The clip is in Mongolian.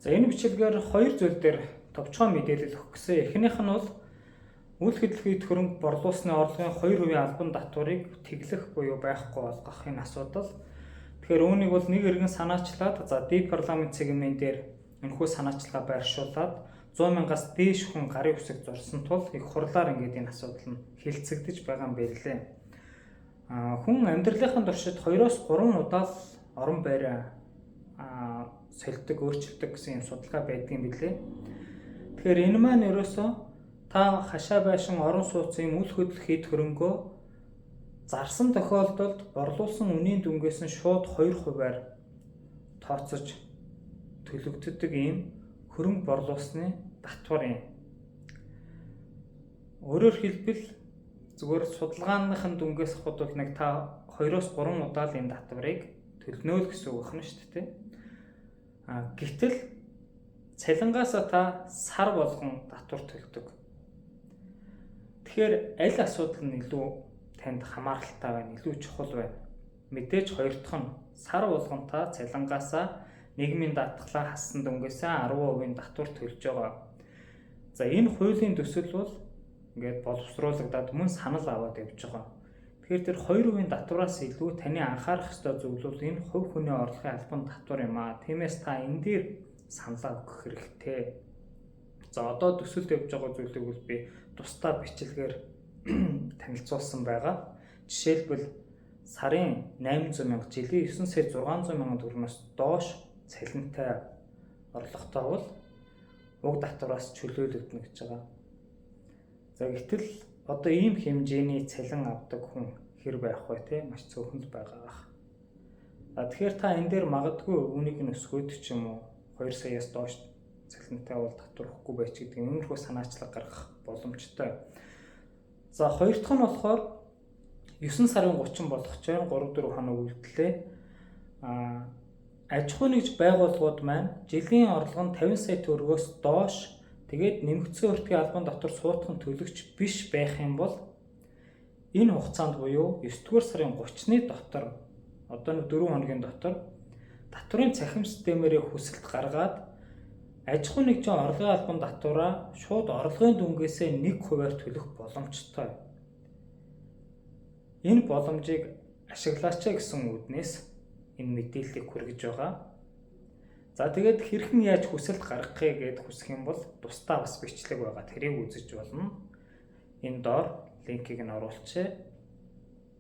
За энэ бичлэгээр хоёр зүйл дээр товчхон мэдээлэл өгөх гэсэн. Эхнийх нь бол үйл хөдлөлийн хөрөнгө борлуулсны орлогын 2% албан татварыг тэглэх буюу байхгүй болгох энэ асуудал. Тэгэхээр үүнийг бол нэг иргэн санаачлаад дэд парламент цэгмийн дээр энэхүү санаачлагаа байршуулад 100,000-аас дээш хүн гарын үсэг зурсан тул их хурлаар ингээд энэ асуудал нь хилцэгдэж байгаа юм байлээ. Хүн амьдралынхаа туршид 2-3 удаа л орон байраа солидог, өөрчилдөг гэсэн юм судалгаа байдгийн билээ. Тэгэхээр энэ маань ерөөсөө та хашаа байшин орон сууцын үйл хөдлөх эд хөрөнгөө зарсан тохиолдолд борлуулсан үнийн дүнгээс нь шууд 2%-аар тооцож төлөгддөг ийм хөрөнгө борлуулсны татвар юм. Өөрөөр хэлбэл зүгээр судалгааныхын дүнгээс хадвал нэг та 2-3 удаа л энэ татварыг төлнө л гэсэн үг байна шүү дээ. Гэтэл цалингаасаа та сар болгон татвар төлдөг. Тэгэхээр аль асуудал нь илүү танд хамааралтай байна, илүү чухал байна. Мэдээж хоёр дахь нь сар болгон та цалингаасаа нийгмийн даатгалаа хассан дүнгээсээ 10% татвар төлж байгаа. За энэ хуулийн төсөл бол ингээд боловсруулагдаад мөн санал аваад явж байгаа. Тэгэхээр тэр 2% татвараас илүү таны анхаарах ёстой зүйл бол энэ хувь хүний орлогын албан татвар юм аа. Тиймээс та энэ дээр саналаа өгөх хэрэгтэй. За одоо төсөлд явж байгаа зүйлийг бол би тусдаа бичлэгээр танилцуулсан байгаа. Жишээлбэл сарын 800,000, жилийн 9 сая 600,000 төгрөгөөс доош цалинтай орлоготой бол уг татвараас чөлөөлөгдөнө гэж байгаа. За гэтэл одоо ийм хэмжээний цалин авдаг хүн хэр байх вэ те? Маш цөөхөн л байгаа. Тэгэхээр та энэ дээр магадгүй үнийг нь өсгөөд ч юм уу 2 саяас доош цалинтай бол татвар өгөхгүй байж гэдэг иймэрхүү санаачлаг гаргах боломжтой. За хоёр дахь нь болохоор 9 сарын 30 болгочоор 3-4 хоног үлдлээ. Аж ахуй нэгж байгууллагууд маань жилийн орлого нь 50 сая төгрөгөөс доош тэгээд нэмэгдсэн өртгийн албан татвар суутхан төлөгч биш байх юм бол энэ хугацаанд буюу 9-р сарын 30-ны дотор одоо нэг 4 хоногийн дотор татварын цахим системээрээ хүсэлт гаргаад аж ахуй нэгжийн орлогын албан татвараа шууд орлогын дүнгээсээ 1%-аар төлөх боломжтой. Энэ боломжийг ашиглаач гэсэн үднээс энэ мэдээллийг хүргэж байгаа. За тэгээд хэрхэн яаж хүсэлт гаргахыг гээд хүсэх юм бол тусдаа бас бичлэг байгаа. Тэрийг үзэж болно. Энэ доор линкийг нь оруулчихъя.